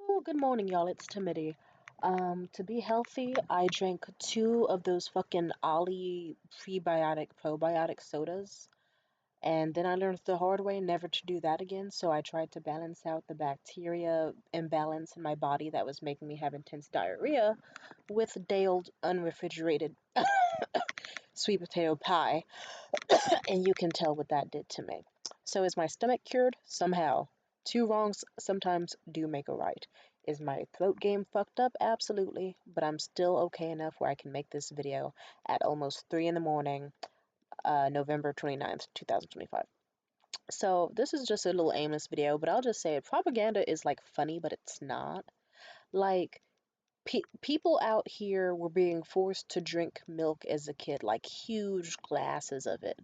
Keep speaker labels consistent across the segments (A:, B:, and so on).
A: Oh, good morning, y'all. It's Timidity. To be healthy, I drank two of those fucking Ollie prebiotic probiotic sodas, and then I learned the hard way never to do that again. So I tried to balance out the bacteria imbalance in my body that was making me have intense diarrhea with day old unrefrigerated sweet potato pie, and you can tell what that did to me. So is my stomach cured? Somehow. Two wrongs sometimes do make a right. Is my throat game fucked up? Absolutely. But I'm still okay enough where I can make this video at almost 3 in the morning, November 29th, 2025. So this is just a little aimless video, but I'll just say it. Propaganda is like funny, but it's not. Like, people out here were being forced to drink milk as a kid, like huge glasses of it.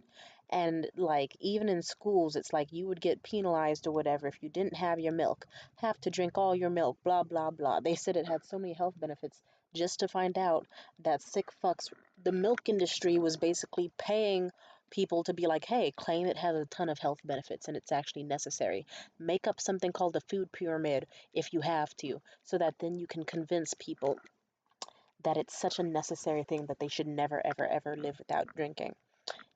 A: And like even in schools, it's like you would get penalized or whatever if you didn't have your milk. Have to drink all your milk, blah blah blah. They said it had so many health benefits just to find out that sick fucks, the milk industry was basically paying people to be like, hey, claim it has a ton of health benefits and it's actually necessary. Make up something called the food pyramid if you have to, so that then you can convince people that it's such a necessary thing that they should never, ever, ever live without drinking.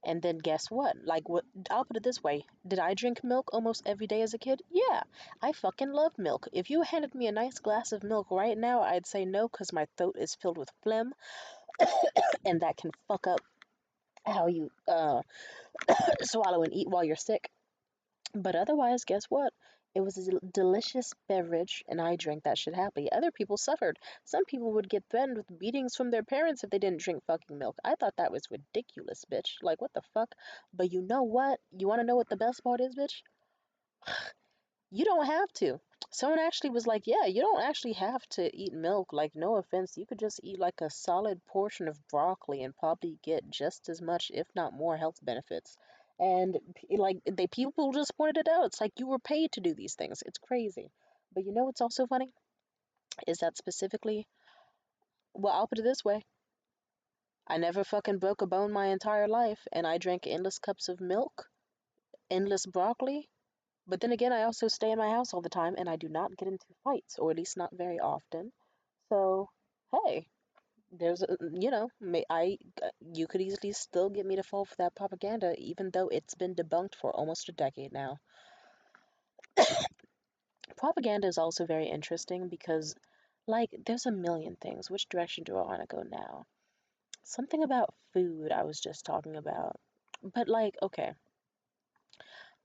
A: And then guess what? Like, what? I'll put it this way: did I drink milk almost every day as a kid? Yeah, I fucking love milk. If you handed me a nice glass of milk right now, I'd say no because my throat is filled with phlegm, and that can fuck up how you swallow and eat while you're sick. But otherwise, guess what? It was a delicious beverage, and I drank that shit happily. Other people suffered. Some people would get threatened with beatings from their parents if they didn't drink fucking milk. I thought that was ridiculous, bitch. Like, what the fuck? But you know what? You want to know what the best part is, bitch? You don't have to. Someone actually was like, yeah, you don't actually have to eat milk. Like, no offense, you could just eat like a solid portion of broccoli and probably get just as much, if not more, health benefits. And like, they people just pointed it out. It's like you were paid to do these things. It's crazy. But you know what's also funny? Is that specifically, well, I'll put it this way. I never fucking broke a bone my entire life, and I drank endless cups of milk, endless broccoli, but then again, I also stay in my house all the time and I do not get into fights, or at least not very often. So, hey, there's a, you could easily still get me to fall for that propaganda, even though it's been debunked for almost a decade now. Propaganda is also very interesting because, like, there's a million things. Which direction do I want to go now? Something about food I was just talking about. But, like, okay,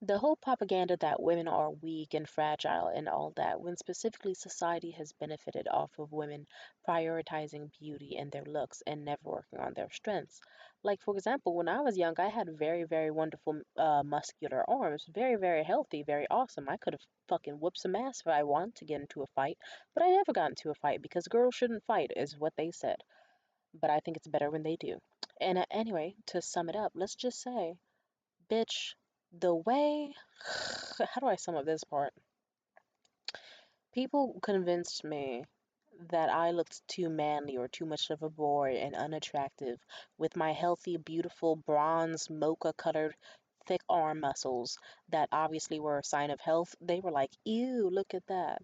A: the whole propaganda that women are weak and fragile and all that, when specifically society has benefited off of women prioritizing beauty and their looks and never working on their strengths. Like, for example, when I was young, I had very, very wonderful muscular arms, very, very healthy, very awesome. I could have fucking whooped some ass if I wanted to get into a fight, but I never got into a fight because girls shouldn't fight, is what they said. But I think it's better when they do. And anyway, to sum it up, let's just say, bitch, the way, how do I sum up this part? People convinced me that I looked too manly or too much of a boy and unattractive with my healthy, beautiful, bronze, mocha colored, thick arm muscles that obviously were a sign of health. They were like, ew, look at that.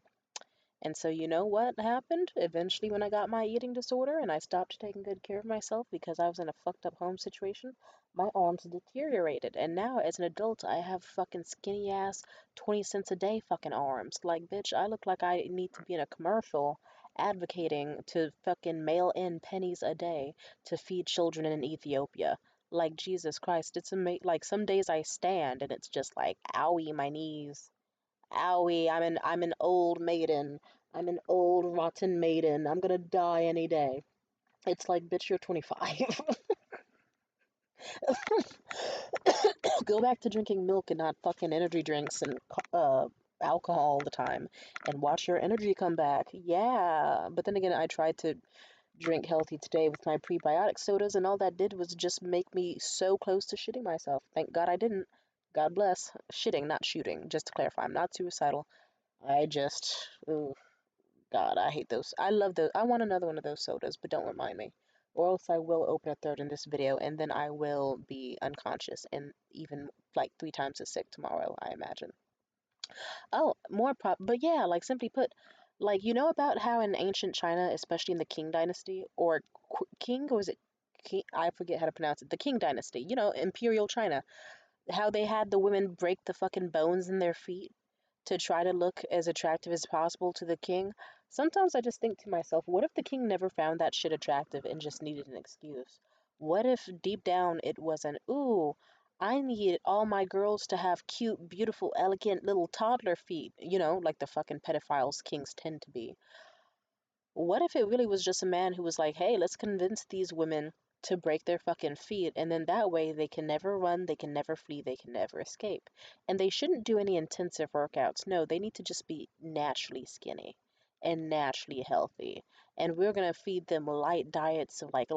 A: And so, you know what happened? Eventually, when I got my eating disorder and I stopped taking good care of myself because I was in a fucked up home situation, my arms deteriorated. And now, as an adult, I have fucking skinny ass 20 cents a day fucking arms. Like, bitch, I look like I need to be in a commercial advocating to fucking mail in pennies a day to feed children in Ethiopia. Like, Jesus Christ, it's like some days I stand and it's just like, owie, my knees. Owie, I'm an old maiden. I'm an old rotten maiden. I'm gonna die any day. It's like, bitch, you're 25. Go back to drinking milk and not fucking energy drinks and alcohol all the time, and watch your energy come back. Yeah, but then again, I tried to drink healthy today with my prebiotic sodas, and all that did was just make me so close to shitting myself. Thank God I didn't. God bless. Shitting, not shooting. Just to clarify, I'm not suicidal. I just, ooh, God, I hate those. I love those. I want another one of those sodas, but don't remind me. Or else I will open a third in this video, and then I will be unconscious and even like 3 times as sick tomorrow, I imagine. Oh, more prop. But yeah, like simply put, Like, you know about how in ancient China, especially in the Qing dynasty, or Qing, or was it Qing? I forget how to pronounce it. The Qing dynasty, Imperial China, how they had the women break the fucking bones in their feet to try to look as attractive as possible to the king. Sometimes I just think to myself, what if the king never found that shit attractive and just needed an excuse? What if deep down it was an, ooh, I need all my girls to have cute, beautiful, elegant little toddler feet, like the fucking pedophiles kings tend to be. What if it really was just a man who was like, hey, let's convince these women to break their fucking feet, and then that way they can never run, they can never flee, they can never escape. And they shouldn't do any intensive workouts. No, they need to just be naturally skinny and naturally healthy. And we're gonna feed them light diets of like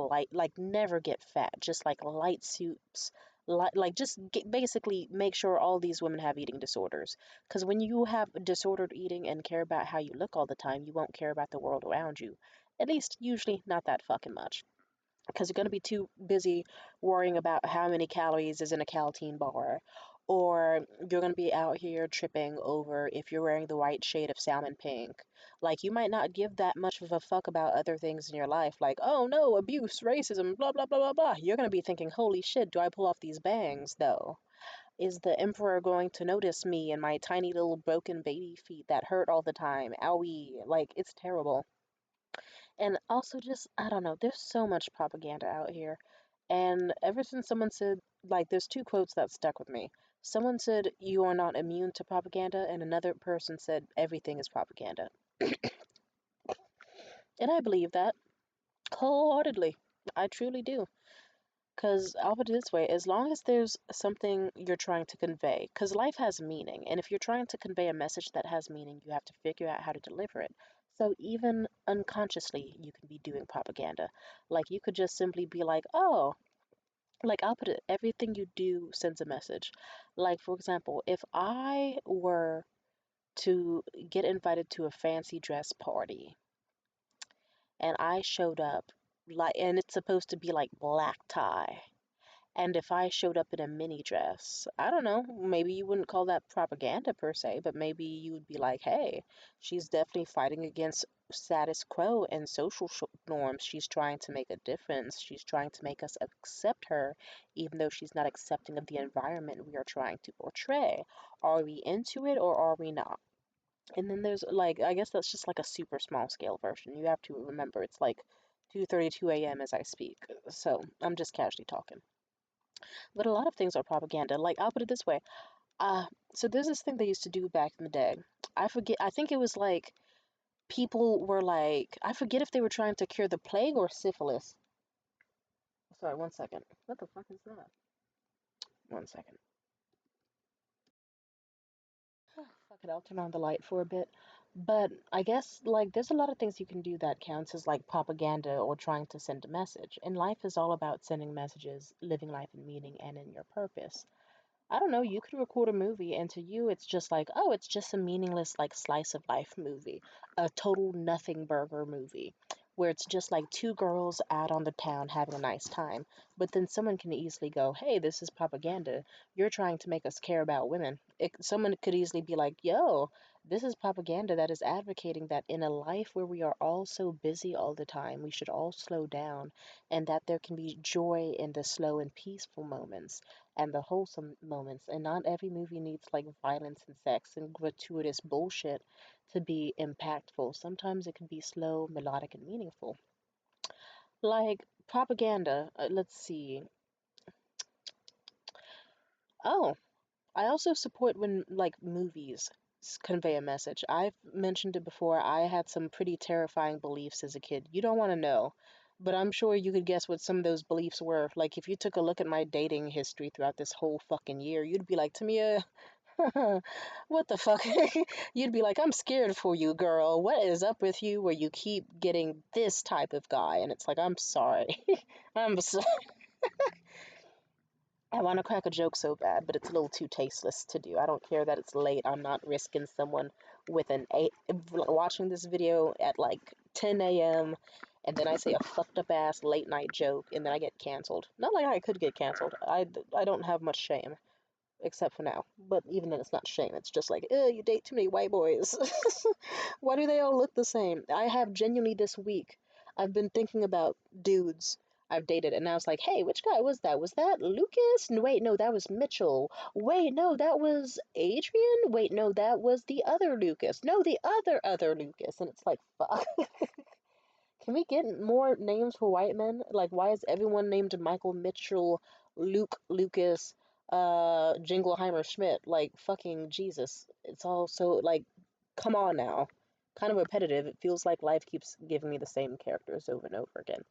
A: never get fat, just like light soups, like just basically make sure all these women have eating disorders. Because when you have disordered eating and care about how you look all the time, you won't care about the world around you. At least, usually, not that fucking much. Because you're going to be too busy worrying about how many calories is in a Caltine bar. Or you're going to be out here tripping over if you're wearing the right shade of salmon pink. Like, you might not give that much of a fuck about other things in your life, like, oh no, abuse, racism, blah, blah, blah, blah, blah. You're going to be thinking, holy shit, do I pull off these bangs, though? Is the emperor going to notice me and my tiny little broken baby feet that hurt all the time? Owie. Like, it's terrible. And also, just, I don't know, there's so much propaganda out here. And ever since someone said, like, there's two quotes that stuck with me. Someone said, you are not immune to propaganda, and another person said, everything is propaganda. And I believe that wholeheartedly. I truly do. Because I'll put it this way, as long as there's something you're trying to convey, because life has meaning, and if you're trying to convey a message that has meaning, you have to figure out how to deliver it. So even unconsciously, you can be doing propaganda. Like you could just simply be like, oh, like I'll put it, everything you do sends a message. Like, for example, if I were to get invited to a fancy dress party and I showed up, like, and it's supposed to be like black tie. And if I showed up in a mini dress, I don't know, maybe you wouldn't call that propaganda per se, but maybe you would be like, hey, she's definitely fighting against status quo and social norms. She's trying to make a difference. She's trying to make us accept her, even though she's not accepting of the environment we are trying to portray. Are we into it or are we not? And then there's like, I guess that's just like a super small scale version. You have to remember it's like 2:32 a.m. as I speak, so I'm just casually talking. But a lot of things are propaganda. Like, I'll put it this way. Uh, so there's this thing they used to do back in the day. I forget, I think it was like people were like, I forget if they were trying to cure the plague or syphilis. Sorry, one second. What the fuck is that? One second. Fuck it, I'll turn on the light for a bit. But I guess, like, there's a lot of things you can do that counts as, like, propaganda or trying to send a message. And life is all about sending messages, living life in meaning and in your purpose. I don't know, you could record a movie and to you it's just like, oh, it's just a meaningless like slice of life movie, a total nothing burger movie, where it's just like two girls out on the town having a nice time. But then someone can easily go, hey, this is propaganda. You're trying to make us care about women. Someone could easily be like, yo, this is propaganda that is advocating that in a life where we are all so busy all the time, we should all slow down and that there can be joy in the slow and peaceful moments and the wholesome moments. And not every movie needs like violence and sex and gratuitous bullshit to be impactful. Sometimes it can be slow, melodic, and meaningful. Like propaganda. Let's see. Oh, I also support when like movies convey a message. I've mentioned it before. I had some pretty terrifying beliefs as a kid. You don't want to know, but I'm sure you could guess what some of those beliefs were. Like if you took a look at my dating history throughout this whole fucking year, you'd be like, Tamia, what the fuck? You'd be like, I'm scared for you, girl. What is up with you where you keep getting this type of guy? And it's like, I'm sorry. I'm so I want to crack a joke so bad, but it's a little too tasteless to do. I don't care that it's late. I'm not risking someone with an eight watching this video at like 10 a.m. and then I say a fucked up ass late night joke and then I get canceled. Not like I could get canceled. I don't have much shame. except for now. But even then, it's not shame. It's just like, you date too many white boys. Why do they all look the same? I have genuinely this week, I've been thinking about dudes I've dated, and I was like, hey, which guy was that? Was that Lucas? Wait, no, that was Mitchell. Wait, no, that was Adrian. Wait, no, that was the other Lucas. No, the other Lucas. And it's like, fuck. Can we get more names for white men? Like, why is everyone named Michael Mitchell, Luke Lucas, Jingleheimer Schmidt? Like, fucking Jesus. It's all so, like, come on now. Kind of repetitive. It feels like life keeps giving me the same characters over and over again.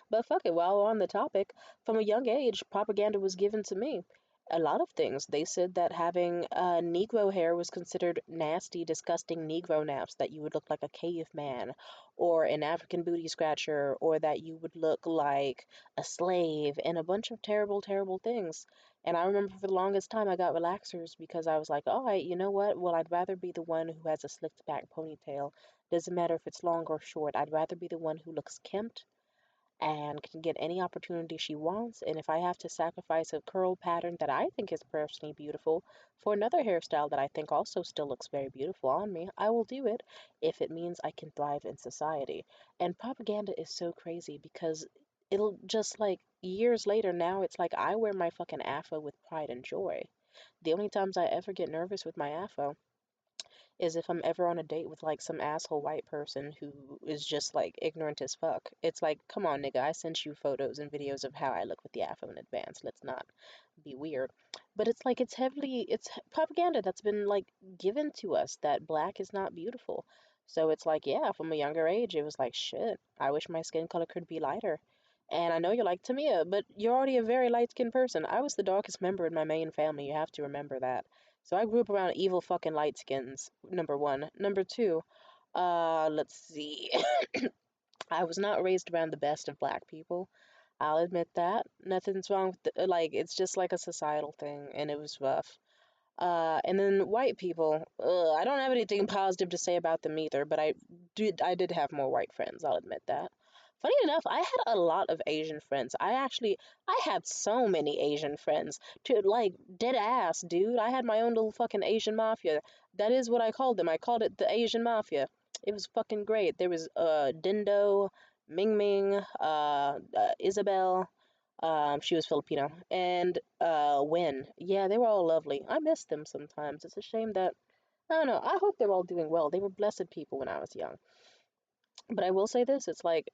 A: But fuck it, while we're on the topic, from a young age, propaganda was given to me. A lot of things. They said that having Negro hair was considered nasty, disgusting Negro naps, that you would look like a caveman or an African booty scratcher, or that you would look like a slave, and a bunch of terrible, terrible things. And I remember for the longest time I got relaxers because I was like, all right, you know what? Well, I'd rather be the one who has a slicked back ponytail. Doesn't matter if it's long or short. I'd rather be the one who looks kempt and can get any opportunity she wants. And if I have to sacrifice a curl pattern that I think is personally beautiful for another hairstyle that I think also still looks very beautiful on me, I will do it if it means I can thrive in society. And propaganda is so crazy because it'll just like years later now, it's like I wear my fucking afro with pride and joy. The only times I ever get nervous with my afro is if I'm ever on a date with like some asshole white person who is just like ignorant as fuck. It's like, come on, nigga, I sent you photos and videos of how I look with the afro in advance. Let's not be weird. But it's like it's propaganda that's been like given to us that black is not beautiful. So it's like, yeah, from a younger age, it was like, shit, I wish my skin color could be lighter. And I know you're like, Tamia, but you're already a very light skinned person. I was the darkest member in my main family. You have to remember that. So I grew up around evil fucking light skins, number one. Number two, let's see. I was not raised around the best of black people. I'll admit that. Nothing's wrong with like it's just like a societal thing and it was rough. And then white people, I don't have anything positive to say about them either, but I did have more white friends, I'll admit that. Funny enough, I had a lot of Asian friends. I had so many Asian friends. To like dead ass, dude. I had my own little fucking Asian mafia. That is what I called them. I called it the Asian mafia. It was fucking great. There was Dindo, Ming Ming, Isabel, she was Filipino. And Win. Yeah, they were all lovely. I miss them sometimes. It's a shame that I don't know. I hope they're all doing well. They were blessed people when I was young. But I will say this, it's like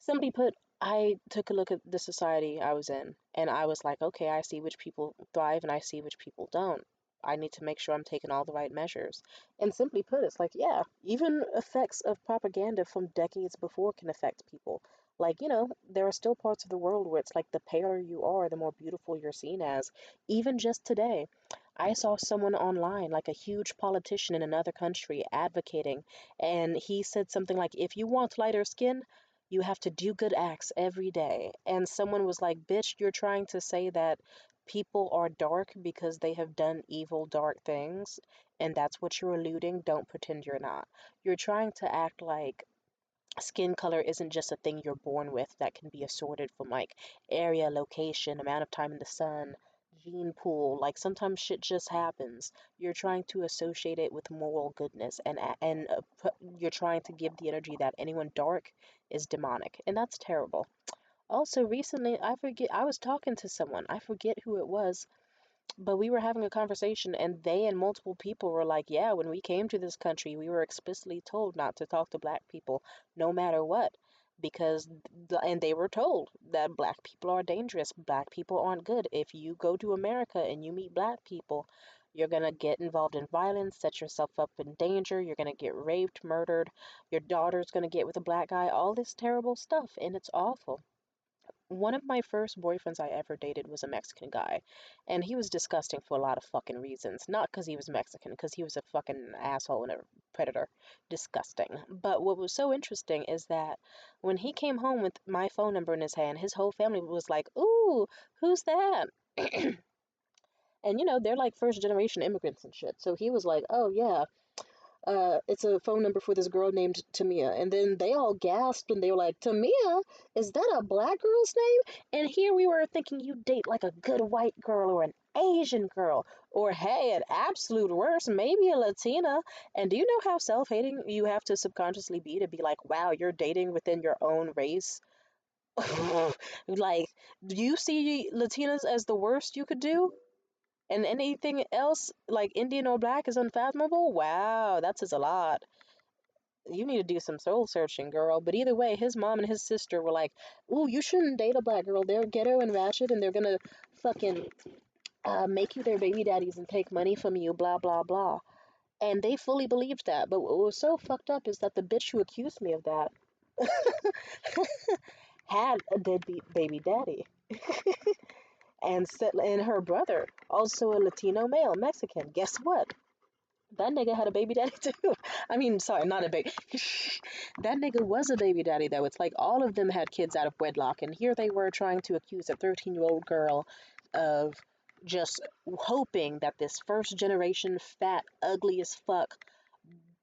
A: simply put, I took a look at the society I was in and I was like, okay, I see which people thrive and I see which people don't. I need to make sure I'm taking all the right measures. And simply put, it's like, yeah, even effects of propaganda from decades before can affect people. Like, there are still parts of the world where it's like the paler you are, the more beautiful you're seen as. Even just today, I saw someone online, like a huge politician in another country, advocating, and he said something like, if you want lighter skin, you have to do good acts every day. And someone was like, bitch, you're trying to say that people are dark because they have done evil, dark things, and that's what you're alluding. Don't pretend you're not. You're trying to act like skin color isn't just a thing you're born with that can be assorted from like area, location, amount of time in the sun, gene pool. Like sometimes shit just happens. You're trying to associate it with moral goodness, and you're trying to give the energy that anyone dark is demonic, and that's terrible. Also, recently, I was talking to someone, I forget who it was, but we were having a conversation, and they and multiple people were like, yeah, when we came to this country, we were explicitly told not to talk to black people, no matter what. And they were told that black people are dangerous, black people aren't good. If you go to America and you meet black people, you're gonna get involved in violence, set yourself up in danger, you're gonna get raped, murdered, your daughter's gonna get with a black guy, all this terrible stuff, and it's awful. One of my first boyfriends I ever dated was a Mexican guy, and he was disgusting for a lot of fucking reasons. Not because he was Mexican, because he was a fucking asshole and a predator. Disgusting. But what was so interesting is that when he came home with my phone number in his hand, his whole family was like, ooh, who's that? And they're like first generation immigrants and shit. So he was like, oh yeah, it's a phone number for this girl named Tamia. And then they all gasped and they were like, Tamia? Is that a black girl's name? And here we were thinking you date like a good white girl or an Asian girl, or hey, at absolute worst, maybe a Latina. And do you know how self-hating you have to subconsciously be to be like, wow, you're dating within your own race? Like, do you see Latinas as the worst you could do? And anything else, like Indian or black, is unfathomable? Wow, that says a lot. You need to do some soul searching, girl. But either way, his mom and his sister were like, ooh, you shouldn't date a black girl. They're ghetto and ratchet, and they're gonna fucking make you their baby daddies and take money from you, blah, blah, blah. And they fully believed that. But what was so fucked up is that the bitch who accused me of that had a deadbeat baby daddy. And her brother, also a Latino male, Mexican. Guess what? That nigga had a baby daddy too. I mean, sorry, not a baby. That nigga was a baby daddy though. It's like all of them had kids out of wedlock, and here they were trying to accuse a 13-year-old girl of just hoping that this first generation fat, ugly as fuck,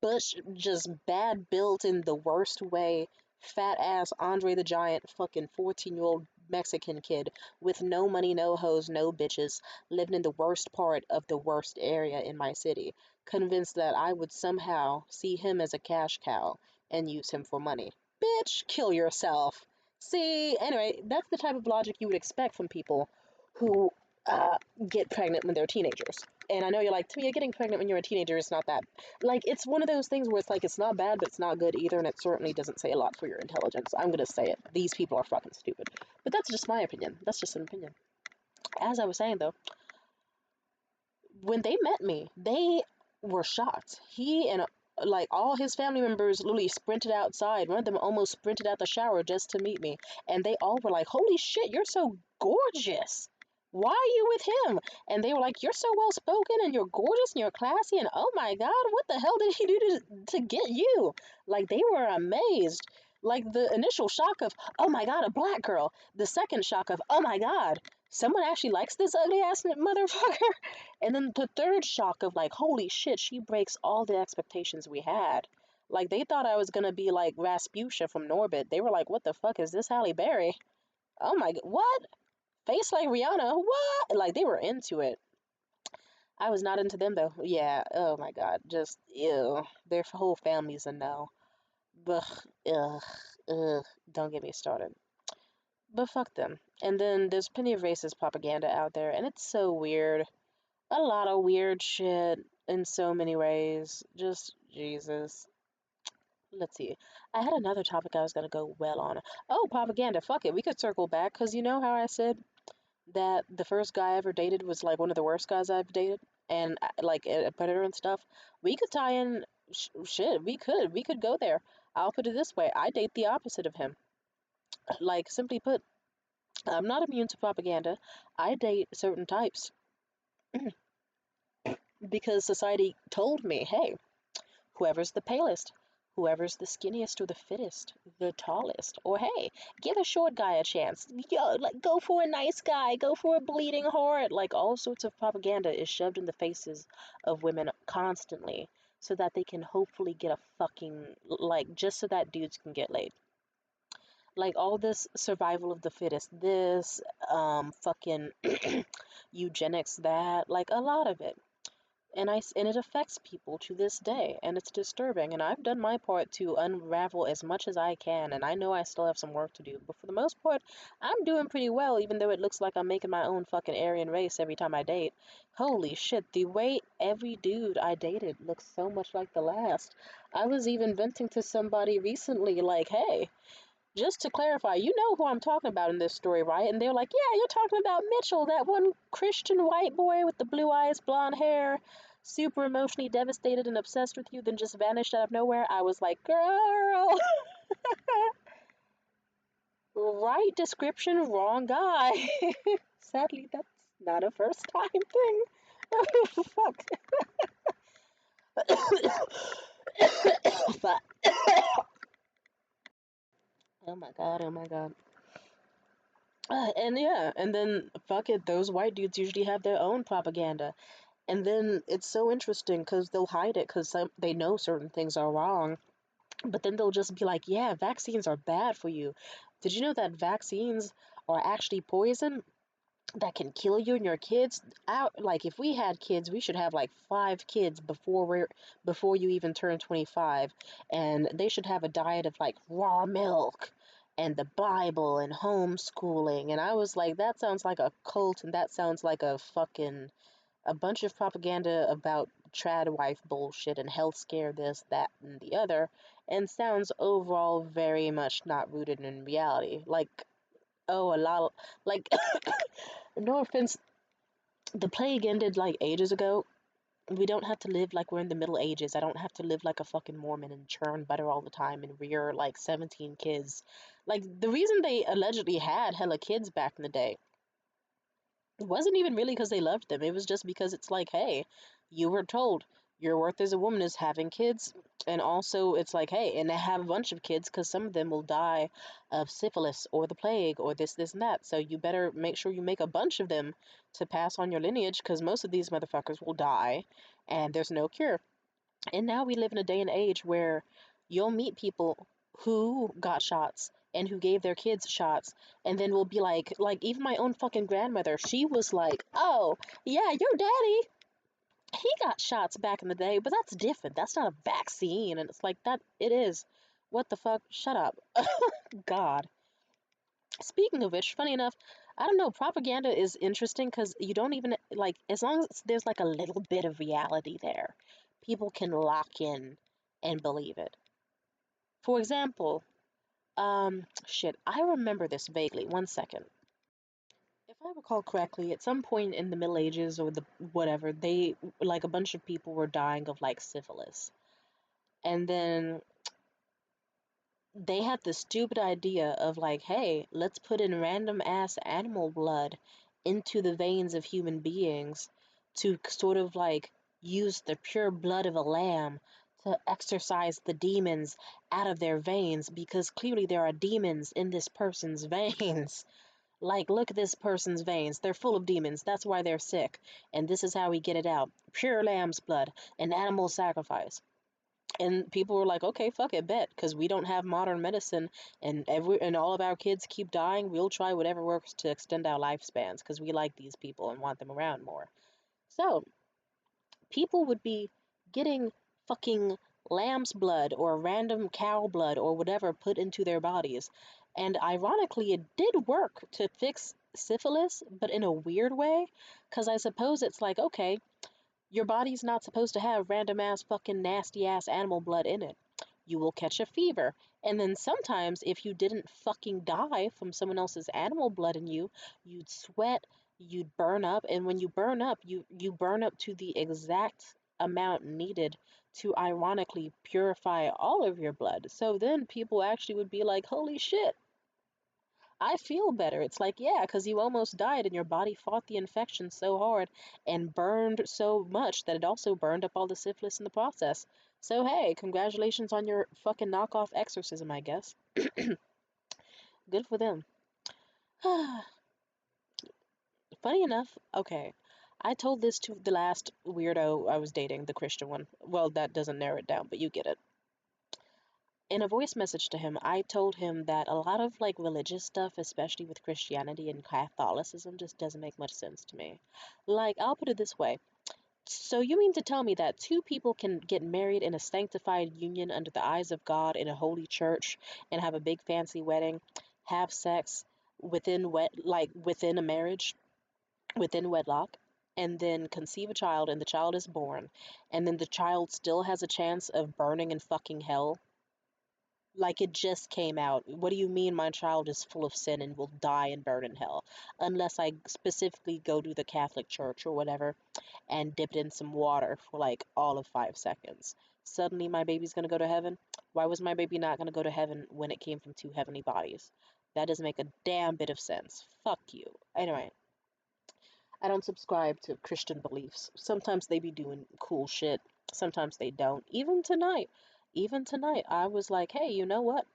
A: Bush just bad built in the worst way, fat ass Andre the Giant fucking 14-year-old Mexican kid with no money, no hoes, no bitches, living in the worst part of the worst area in my city, convinced that I would somehow see him as a cash cow and use him for money. Bitch, kill yourself. See, anyway, that's the type of logic you would expect from people who uh, get pregnant when they're teenagers. And I know you're like, Tamia, getting pregnant when you're a teenager is not that. Like, it's one of those things where it's like, it's not bad, but it's not good either, and it certainly doesn't say a lot for your intelligence. I'm gonna say it. These people are fucking stupid. But that's just my opinion. That's just an opinion. As I was saying, though, when they met me, they were shocked. He and like all his family members literally sprinted outside. One of them almost sprinted out the shower just to meet me. And they all were like, holy shit, you're so gorgeous. Why are you with him? And they were like, you're so well spoken and you're gorgeous and you're classy. And oh my God, what the hell did he do to get you? Like, they were amazed. Like, the initial shock of, oh my God, a black girl. The second shock of, oh my God, someone actually likes this ugly ass motherfucker. And then the third shock of like, holy shit, she breaks all the expectations we had. Like, they thought I was gonna be like Rasputia from Norbit. They were like, what the fuck is this Halle Berry? Oh my god, what? Face like Rihanna? What? Like, they were into it. I was not into them though. Yeah, oh my god, just ew. Their whole family's a no. Ugh, ugh, ugh. Don't get me started. But fuck them. And then there's plenty of racist propaganda out there, and it's so weird. A lot of weird shit in so many ways. Just Jesus. Let's see. I had another topic I was gonna go well on. Oh, propaganda. Fuck it. We could circle back because you know how I said that the first guy I ever dated was like one of the worst guys I've dated, and like a predator and stuff. We could tie in shit. We could go there. I'll put it this way. I date the opposite of him. Like, simply put, I'm not immune to propaganda. I date certain types because society told me, hey, whoever's the palest, whoever's the skinniest or the fittest, the tallest, or hey, give a short guy a chance. Yo, like, go for a nice guy, go for a bleeding heart. Like, all sorts of propaganda is shoved in the faces of women constantly so that they can hopefully get a fucking, like, just so that dudes can get laid. Like, all this survival of the fittest, this, fucking eugenics, that, like, a lot of it. And it affects people to this day, and it's disturbing. And I've done my part to unravel as much as I can, and I know I still have some work to do. But for the most part, I'm doing pretty well, even though it looks like I'm making my own fucking Aryan race every time I date. Holy shit, the way every dude I dated looks so much like the last. I was even venting to somebody recently, like, hey, just to clarify, you know who I'm talking about in this story, right? And they're like, yeah, you're talking about Mitchell, that one Christian white boy with the blue eyes, blonde hair, super emotionally devastated and obsessed with you, then just vanished out of nowhere. I was like, girl, right description, wrong guy. Sadly, that's not a first time thing. Fuck. Fuck. Oh my god, oh my god. And yeah, and then fuck it, those white dudes usually have their own propaganda. And then it's so interesting because they'll hide it because they know certain things are wrong. But then they'll just be like, yeah, vaccines are bad for you. Did you know that vaccines are actually poison? that can kill you and your kids out. Like, if we had kids, we should have like 5 kids before you even turn 25, and they should have a diet of like raw milk and the Bible and homeschooling. And I was like, that sounds like a cult, and that sounds like a bunch of propaganda about trad wife bullshit and health scare, this, that, and the other, and sounds overall very much not rooted in reality. Like, oh, a lot of, like, no offense, the plague ended like ages ago. We don't have to live like we're in the Middle Ages. I don't have to live like a fucking Mormon and churn butter all the time and rear like 17 kids. Like, the reason they allegedly had hella kids back in the day, it wasn't even really because they loved them. It was just because it's like, hey, you were told your worth as a woman is having kids. And also, it's like, hey, and they have a bunch of kids because some of them will die of syphilis or the plague or this, and that. So you better make sure you make a bunch of them to pass on your lineage because most of these motherfuckers will die and there's no cure. And now we live in a day and age where you'll meet people who got shots and who gave their kids shots, and then will be like even my own fucking grandmother, she was like, "Oh, yeah, your daddy, he got shots back in the day, but that's different. That's not a vaccine." And it's like, that it is. What the fuck? Shut up. God. Speaking of which, funny enough, I don't know, propaganda is interesting because you don't even, like, as long as there's like a little bit of reality there, people can lock in and believe it. For example, shit, I remember this vaguely. One second. If I recall correctly, at some point in the Middle Ages or the whatever, they, like, a bunch of people were dying of like syphilis. And then they had the stupid idea of like, hey, let's put in random ass animal blood into the veins of human beings to sort of like use the pure blood of a lamb to exorcise the demons out of their veins, because clearly there are demons in this person's veins. Like, look at this person's veins. They're full of demons. That's why they're sick. And this is how we get it out: pure lamb's blood, an animal sacrifice. And people were like, okay, fuck it, bet, because we don't have modern medicine, and all of our kids keep dying. We'll try whatever works to extend our lifespans because we like these people and want them around more. So people would be getting fucking lamb's blood or random cow blood or whatever put into their bodies. And ironically, it did work to fix syphilis, but in a weird way, because I suppose it's like, okay, your body's not supposed to have random ass fucking nasty ass animal blood in it. You will catch a fever. And then sometimes, if you didn't fucking die from someone else's animal blood in you, you'd sweat, you'd burn up, and when you burn up, you burn up to the exact amount needed to ironically purify all of your blood. So then people actually would be like, holy shit, I feel better. It's like, yeah, because you almost died and your body fought the infection so hard and burned so much that it also burned up all the syphilis in the process. So, hey, congratulations on your fucking knockoff exorcism, I guess. Good for them. Funny enough, okay, I told this to the last weirdo I was dating, the Christian one. Well, that doesn't narrow it down, but you get it. In a voice message to him, I told him that a lot of like religious stuff, especially with Christianity and Catholicism, just doesn't make much sense to me. Like, I'll put it this way. So you mean to tell me that two people can get married in a sanctified union under the eyes of God in a holy church and have a big fancy wedding, have sex within a marriage, within wedlock, and then conceive a child and the child is born, and then the child still has a chance of burning in fucking hell? Like, it just came out. What do you mean my child is full of sin and will die and burn in hell? Unless I specifically go to the Catholic Church or whatever and dip it in some water for like all of 5 seconds. Suddenly my baby's gonna go to heaven? Why was my baby not gonna go to heaven when it came from two heavenly bodies? That doesn't make a damn bit of sense. Fuck you. Anyway, I don't subscribe to Christian beliefs. Sometimes they be doing cool shit, sometimes they don't. Even tonight, I was like, hey, you know what?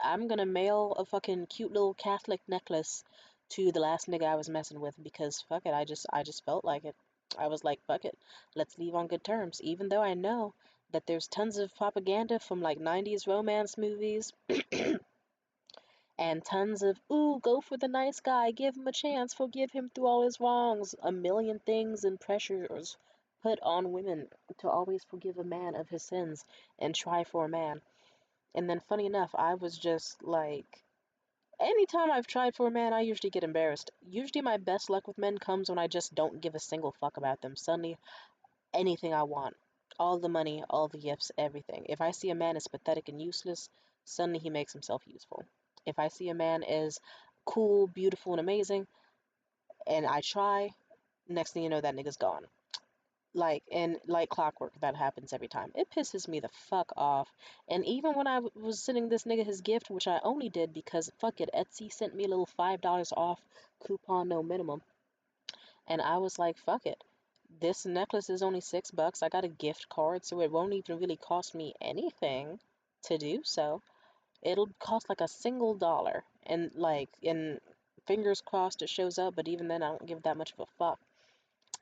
A: I'm gonna mail a fucking cute little Catholic necklace to the last nigga I was messing with because fuck it, I just felt like it. I was like, fuck it, let's leave on good terms. Even though I know that there's tons of propaganda from like 90s romance movies and tons of, ooh, go for the nice guy, give him a chance, forgive him through all his wrongs, a million things and pressures put on women to always forgive a man of his sins and try for a man. And then, funny enough, I was just like, anytime I've tried for a man, I usually get embarrassed. Usually, my best luck with men comes when I just don't give a single fuck about them. Suddenly, anything I want, all the money, all the gifts, everything. If I see a man is pathetic and useless, suddenly he makes himself useful. If I see a man is cool, beautiful, and amazing, and I try, next thing you know, that nigga's gone. Like clockwork, that happens every time. It pisses me the fuck off. And even when I was sending this nigga his gift, which I only did because fuck it, Etsy sent me a little $5 off coupon, no minimum, and I was like, fuck it. This necklace is only $6. I got a gift card, so it won't even really cost me anything to do so. It'll cost like a single dollar, and fingers crossed it shows up. But even then, I don't give that much of a fuck.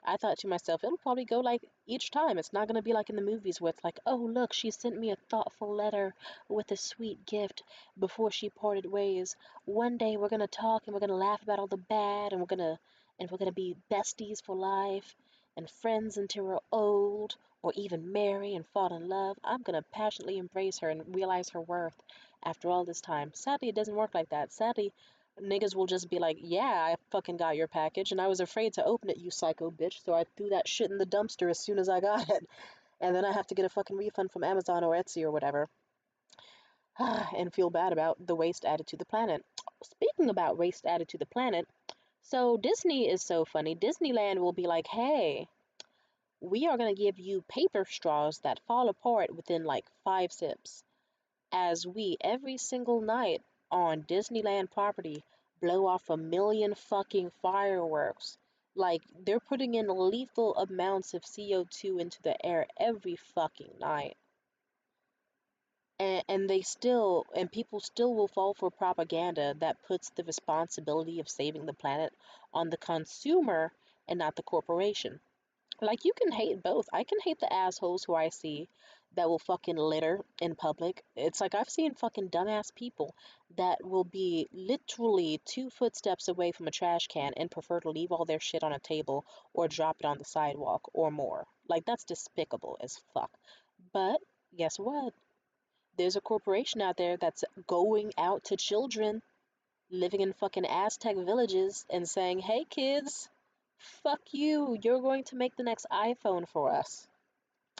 A: I thought to myself, it'll probably go like each time. It's not gonna be like in the movies where it's like, oh look, she sent me a thoughtful letter with a sweet gift before she parted ways. One day we're gonna talk and we're gonna laugh about all the bad, and we're gonna be besties for life and friends until we're old, or even marry and fall in love. I'm gonna passionately embrace her and realize her worth after all this time. Sadly, it doesn't work like that. Sadly, niggas will just be like, yeah, I fucking got your package, and I was afraid to open it, you psycho bitch, so I threw that shit in the dumpster as soon as I got it. And then I have to get a fucking refund from Amazon or Etsy or whatever, and feel bad about the waste added to the planet. Speaking about waste added to the planet, so Disney is so funny. Disneyland will be like, hey, we are going to give you paper straws that fall apart within like 5 sips, as we every single night on Disneyland property blow off a million fucking fireworks. Like, they're putting in lethal amounts of CO2 into the air every fucking night. And people still will fall for propaganda that puts the responsibility of saving the planet on the consumer and not the corporation. Like, you can hate both. I can hate the assholes who I see that will fucking litter in public. It's like I've seen fucking dumbass people that will be literally 2 footsteps away from a trash can and prefer to leave all their shit on a table or drop it on the sidewalk or more. Like, that's despicable as fuck. But guess what? There's a corporation out there that's going out to children living in fucking Aztec villages and saying, hey kids, fuck you, you're going to make the next iPhone for us.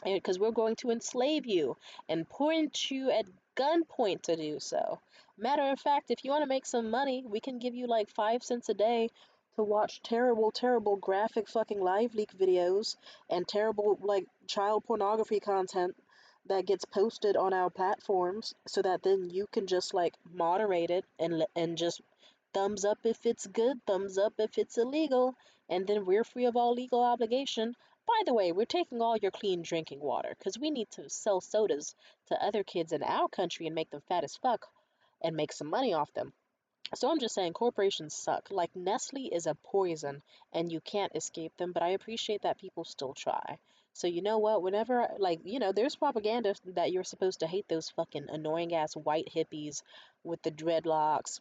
A: Because we're going to enslave you and point you at gunpoint to do so. Matter of fact, if you want to make some money, we can give you like 5 cents a day to watch terrible, terrible graphic fucking live leak videos and terrible like child pornography content that gets posted on our platforms, so that then you can just like moderate it and just thumbs up if it's good, thumbs up if it's illegal, and then we're free of all legal obligation. By the way, we're taking all your clean drinking water because we need to sell sodas to other kids in our country and make them fat as fuck and make some money off them. So I'm just saying corporations suck. Like, Nestle is a poison and you can't escape them, but I appreciate that people still try. So you know what? Whenever, like, there's propaganda that you're supposed to hate those fucking annoying ass white hippies with the dreadlocks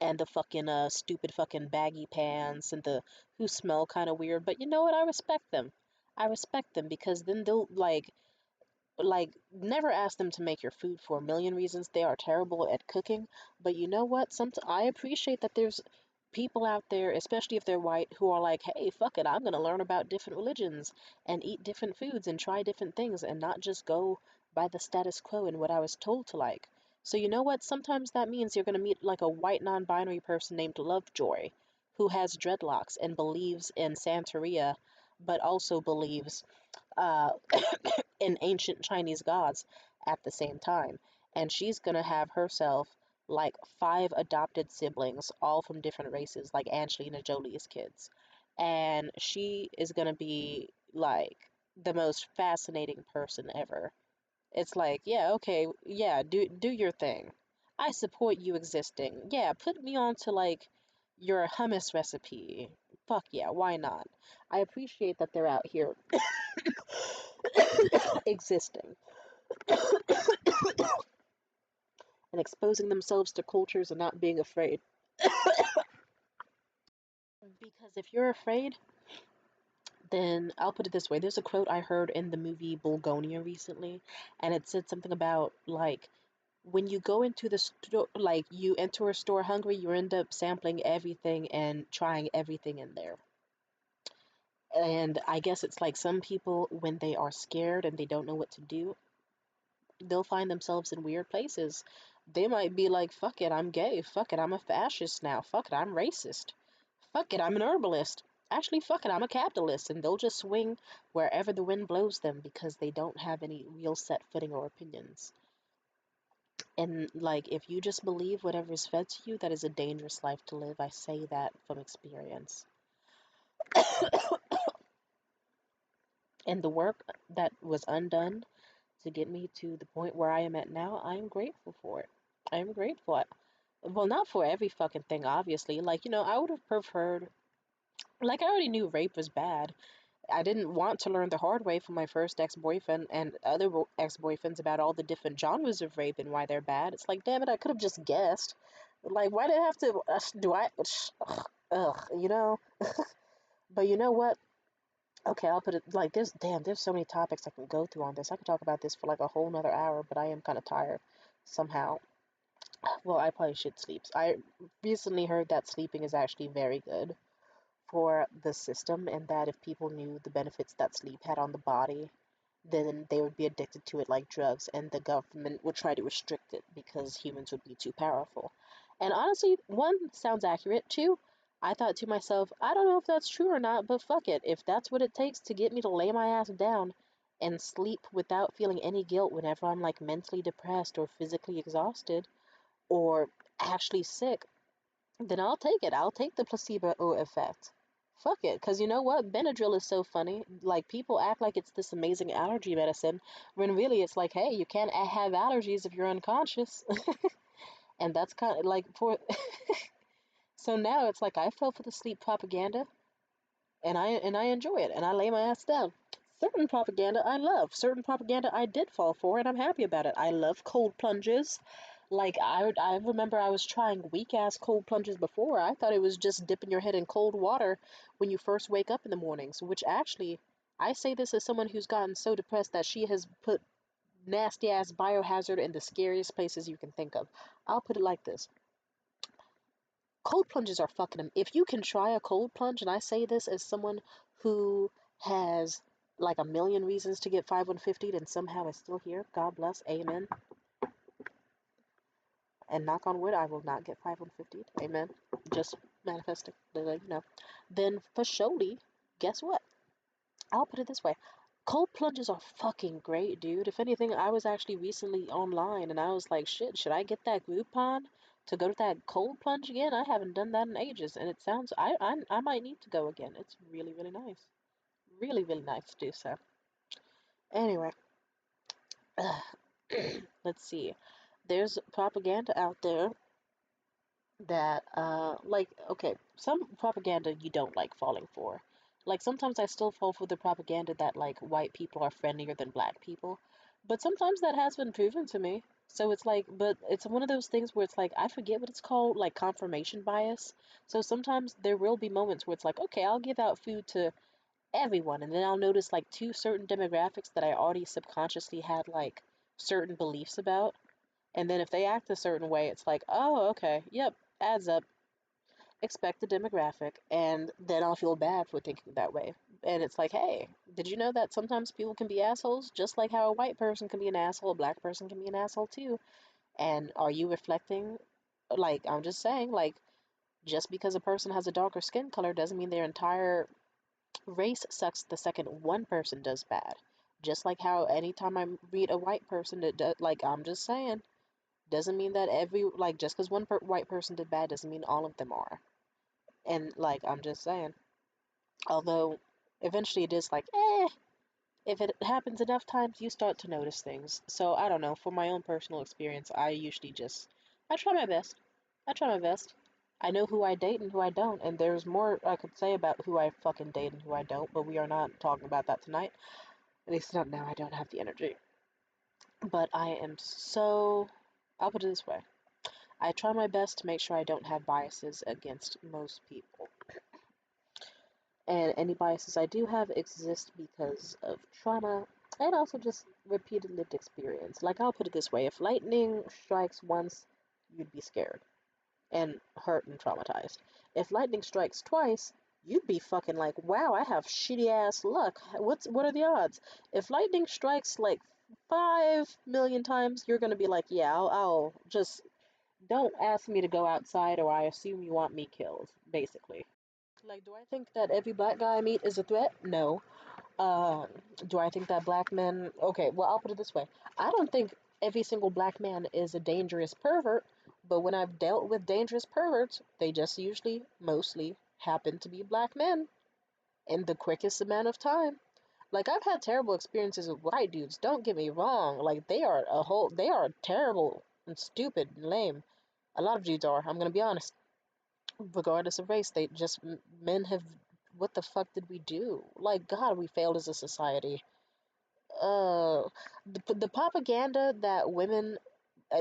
A: and the fucking stupid fucking baggy pants and the who smell kind of weird. But you know what? I respect them. I respect them because then they'll like never ask them to make your food for a million reasons. They are terrible at cooking. But you know what? I appreciate that there's people out there, especially if they're white, who are like, hey, fuck it, I'm gonna learn about different religions and eat different foods and try different things and not just go by the status quo and what I was told to like. So you know what? Sometimes that means you're gonna meet like a white non-binary person named Lovejoy who has dreadlocks and believes in Santeria, but also believes uh, in ancient Chinese gods at the same time. And she's gonna have herself like 5 adopted siblings, all from different races, like Angelina Jolie's kids. And she is gonna be like the most fascinating person ever. It's like, yeah, okay, yeah, do your thing. I support you existing. Yeah, put me on to like your hummus recipe. Fuck yeah, why not? I appreciate that they're out here existing. and exposing themselves to cultures and not being afraid. Because if you're afraid, then I'll put it this way. There's a quote I heard in the movie Bulgonia recently, and it said something about like when you go into the store, like you enter a store hungry, you end up sampling everything and trying everything in there. And I guess it's like some people, when they are scared and they don't know what to do, they'll find themselves in weird places. They might be like, fuck it, I'm gay. Fuck it, I'm a fascist now. Fuck it, I'm racist. Fuck it, I'm an herbalist. Actually, fuck it, I'm a capitalist. And they'll just swing wherever the wind blows them because they don't have any real set footing or opinions. And like, if you just believe whatever is fed to you, that is a dangerous life to live. I say that from experience. And the work that was undone to get me to the point where I am at now, I am grateful for it. I am grateful. Well, not for every fucking thing, obviously. Like, I would have preferred, like, I already knew rape was bad. I didn't want to learn the hard way from my first ex boyfriend and other ex boyfriends about all the different genres of rape and why they're bad. It's like, damn it, I could have just guessed. Like, why did I have to, do I, ugh. But you know what? Okay, I'll put it like this. Damn, there's so many topics I can go through on this. I could talk about this for like a whole nother hour, but I am kind of tired somehow. Well, I probably should sleep. I recently heard that sleeping is actually very good for the system, and that if people knew the benefits that sleep had on the body, then they would be addicted to it like drugs, and the government would try to restrict it because humans would be too powerful. And honestly, one, sounds accurate. Two, I thought to myself, I don't know if that's true or not, but fuck it. If that's what it takes to get me to lay my ass down and sleep without feeling any guilt whenever I'm like mentally depressed or physically exhausted or actually sick, then I'll take it. I'll take the placebo effect. Fuck it, because you know what? Benadryl is so funny. Like, people act like it's this amazing allergy medicine, when really it's like, hey, you can't have allergies if you're unconscious. And that's kind of like for. So now it's like I fell for the sleep propaganda, and I enjoy it, and I lay my ass down. Certain propaganda I love. Certain propaganda I did fall for, and I'm happy about it. I love cold plunges. Like I remember I was trying weak ass cold plunges before. I thought it was just dipping your head in cold water when you first wake up in the mornings, which actually I say this as someone who's gotten so depressed that she has put nasty ass biohazard in the scariest places you can think of. I'll put it like this. Cold plunges are fucking. If you can try a cold plunge, and I say this as someone who has like a million reasons to get 5150 and somehow is still here. God bless. Amen. And knock on wood, I will not get 5150. Amen. Just manifesting. Then for surely, guess what? I'll put it this way. Cold plunges are fucking great, dude. If anything, I was actually recently online and I was like, shit, should I get that Groupon to go to that cold plunge again? I haven't done that in ages, and it sounds I might need to go again. It's really really nice, really really nice to do so. Anyway, let's see. There's propaganda out there that like okay, some propaganda you don't like falling for. Like sometimes I still fall for the propaganda that like white people are friendlier than black people, but sometimes that has been proven to me. So it's like, but it's one of those things where it's like I forget what it's called, like confirmation bias. So sometimes there will be moments where it's like, okay, I'll give out food to everyone, and then I'll notice like two certain demographics that I already subconsciously had like certain beliefs about, and then if they act a certain way, it's like, oh, okay, yep, adds up, expect the demographic, and then I'll feel bad for thinking that way. And it's like, hey, did you know that sometimes people can be assholes? Just like how a white person can be an asshole, a black person can be an asshole too. And are you reflecting, like, I'm just saying, like, just because a person has a darker skin color doesn't mean their entire race sucks the second one person does bad. Just like how anytime I read a white person that does, like, I'm just saying, doesn't mean that like, just because one white person did bad doesn't mean all of them are. And like, I'm just saying. Although, eventually it is like, if it happens enough times, you start to notice things. So, I don't know. For my own personal experience, I usually just, I try my best. I try my best. I know who I date and who I don't, and there's more I could say about who I fucking date and who I don't, but we are not talking about that tonight. At least not now. I don't have the energy. But I am so I'll put it this way. I try my best to make sure I don't have biases against most people. And any biases I do have exist because of trauma and also just repeated lived experience. Like, I'll put it this way, if lightning strikes once, you'd be scared and hurt and traumatized. If lightning strikes twice, you'd be fucking like, wow, I have shitty ass luck. What are the odds? If lightning strikes like 5 million times, you're gonna be like, yeah, I'll just don't ask me to go outside or I assume you want me killed, basically. Like, do I think that every black guy I meet is a threat? No. Um, do I think that black men? Okay, well, I'll put it this way. I don't think every single black man is a dangerous pervert, but when I've dealt with dangerous perverts, they just usually, mostly, happen to be black men in the quickest amount of time. Like, I've had terrible experiences with white dudes, don't get me wrong. Like, they are terrible and stupid and lame. A lot of dudes are, I'm gonna be honest. Regardless of race, they just, men have, what the fuck did we do? Like, God, we failed as a society. uh the propaganda that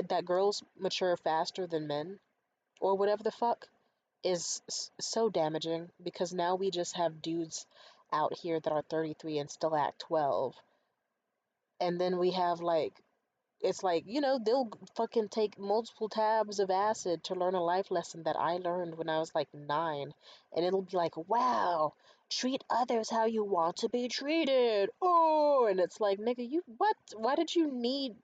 A: that girls mature faster than men or whatever the fuck is so damaging because now we just have dudes out here that are 33 and still act 12, and then we have like, it's like, they'll fucking take multiple tabs of acid to learn a life lesson that I learned when I was like 9. And it'll be like, wow, treat others how you want to be treated. Oh, and it's like, nigga, you what? Why did you need.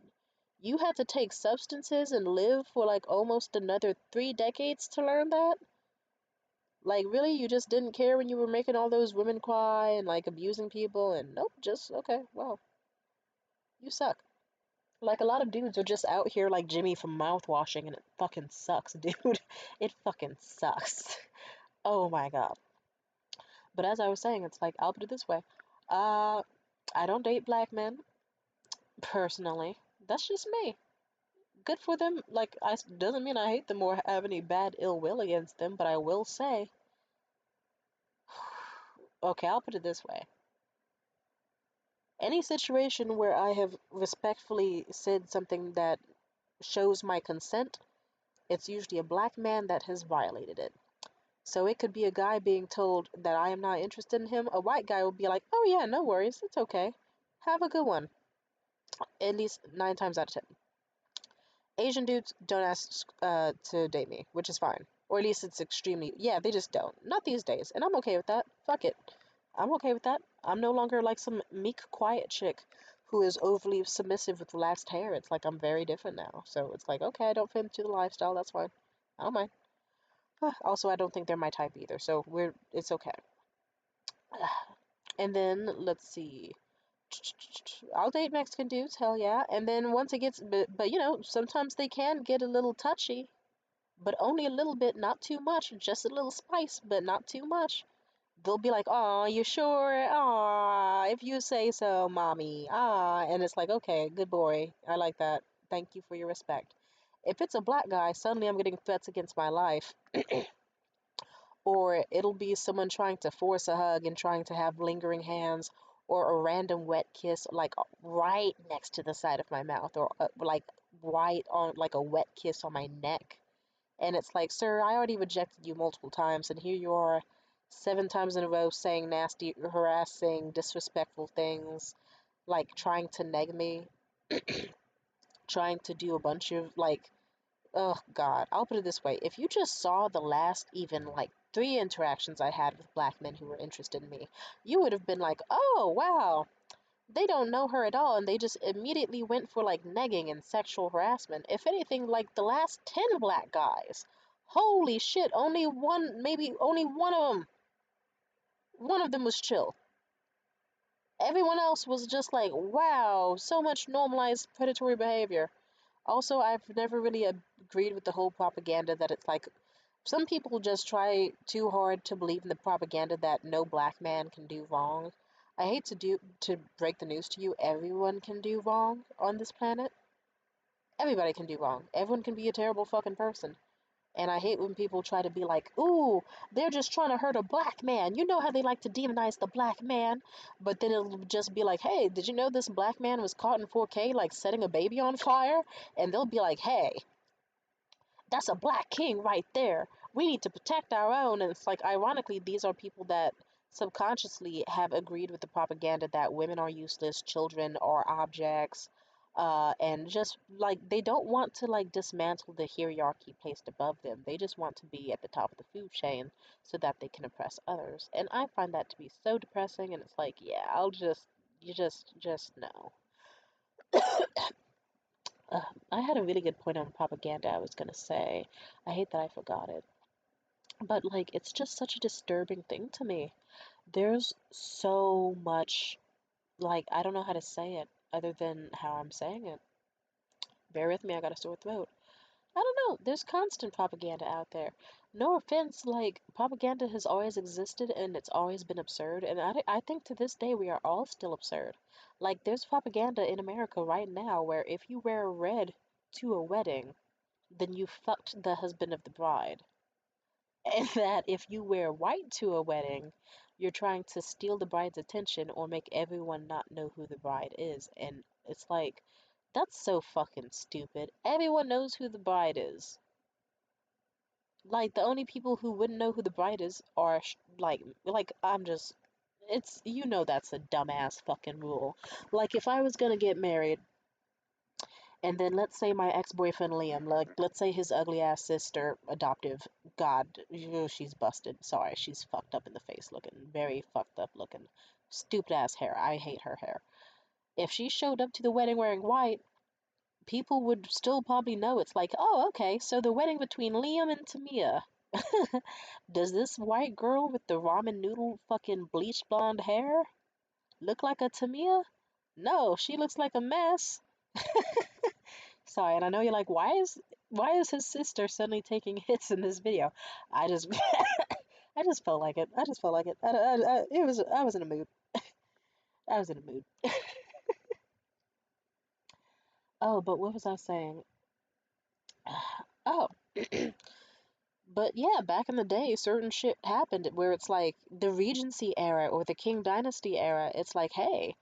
A: You had to take substances and live for like almost another 3 decades to learn that? Like, really? You just didn't care when you were making all those women cry and like abusing people and nope, just okay, well, you suck. Like, a lot of dudes are just out here like Jimmy from mouthwashing, and it fucking sucks, dude. It fucking sucks. Oh my god. But as I was saying, it's like, I'll put it this way. Uh, I don't date black men, personally. That's just me. Good for them. Like, I doesn't mean I hate them or have any bad ill will against them, but I will say, okay, I'll put it this way. Any situation where I have respectfully said something that shows my consent, it's usually a black man that has violated it. So it could be a guy being told that I am not interested in him. A white guy will be like, oh yeah, no worries, it's okay. Have a good one. At least 9 times out of 10. Asian dudes don't ask to date me, which is fine. Or at least it's extremely, yeah, they just don't. Not these days. And I'm okay with that. Fuck it. I'm okay with that. I'm no longer like some meek, quiet chick who is overly submissive with relaxed hair. It's like I'm very different now. So it's like, okay, I don't fit into the lifestyle. That's fine. I don't mind. Also, I don't think they're my type either. So it's okay. And then let's see. I'll date Mexican dudes, hell yeah. And then once it gets, but sometimes they can get a little touchy, but only a little bit, not too much. Just a little spice, but not too much. They'll be like, "Aw, you sure? Aw, if you say so, mommy. Ah," and it's like, okay, good boy. I like that. Thank you for your respect. If it's a black guy, suddenly I'm getting threats against my life. Or it'll be someone trying to force a hug and trying to have lingering hands, or a random wet kiss, like right next to the side of my mouth, or like right on, like a wet kiss on my neck. And it's like, sir, I already rejected you multiple times, and here you are 7 times in a row saying nasty, harassing, disrespectful things, like trying to neg me, trying to do a bunch of like, oh God, I'll put it this way. If you just saw the last even like 3 interactions I had with black men who were interested in me, you would have been like, oh wow, they don't know her at all, and they just immediately went for like negging and sexual harassment. If anything, like the last 10 black guys, holy shit, only one, maybe only one of them was chill. Everyone else was just like, wow, so much normalized predatory behavior. Also, I've never really agreed with the whole propaganda that it's like, some people just try too hard to believe in the propaganda that no black man can do wrong. I hate to break the news to you, everyone can do wrong on this planet. Everybody can do wrong. Everyone can be a terrible fucking person. And I hate when people try to be like, ooh, they're just trying to hurt a black man. You know how they like to demonize the black man? But then it'll just be like, hey, did you know this black man was caught in 4K, like setting a baby on fire? And they'll be like, hey, that's a black king right there. We need to protect our own. And it's like, ironically, these are people that subconsciously have agreed with the propaganda that women are useless, children are objects, and just like they don't want to like dismantle the hierarchy placed above them. They just want to be at the top of the food chain so that they can oppress others. And I find that to be so depressing. And it's like, yeah, just no. I had a really good point on propaganda I was gonna say. I hate that I forgot it. But like it's just such a disturbing thing to me. There's so much like I don't know how to say it other than how I'm saying it. Bear with me, I got a sore throat. I don't know, there's constant propaganda out there. No offense, like propaganda has always existed and it's always been absurd and I think to this day we are all still absurd. Like there's propaganda in America right now where if you wear red to a wedding, then you fucked the husband of the bride. And that if you wear white to a wedding, you're trying to steal the bride's attention or make everyone not know who the bride is. And it's like, that's so fucking stupid. Everyone knows who the bride is. Like, the only people who wouldn't know who the bride is are, I'm just, it's, you know, that's a dumbass fucking rule. Like, if I was gonna get married, and then let's say my ex-boyfriend Liam, like let's say his ugly ass sister, adoptive, God, she's busted. Sorry, she's fucked up in the face looking, very fucked up looking, stupid ass hair. I hate her hair. If she showed up to the wedding wearing white, people would still probably know it's like, oh, okay, so the wedding between Liam and Tamia. Does this white girl with the ramen noodle fucking bleached blonde hair look like a Tamia? No, she looks like a mess. Sorry, and I know you're like, why is his sister suddenly taking hits in this video? I just I just felt like it. I just felt like it. I was in a mood. I was in a mood. Oh, but what was I saying? Oh, but yeah, back in the day, certain shit happened where it's like the Regency era or the King Dynasty era. It's like, hey,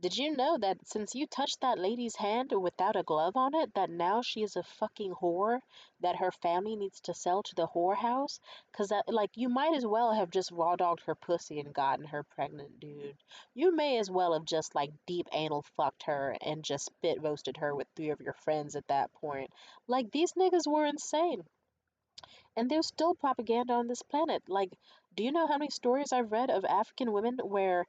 A: did you know that since you touched that lady's hand without a glove on it, that now she is a fucking whore that her family needs to sell to the whorehouse? Because that, like, you might as well have just raw dogged her pussy and gotten her pregnant, dude. You may as well have just, like, deep anal fucked her and just spit roasted her with three of your friends at that point. Like, these niggas were insane. And there's still propaganda on this planet. Like, do you know how many stories I've read of African women where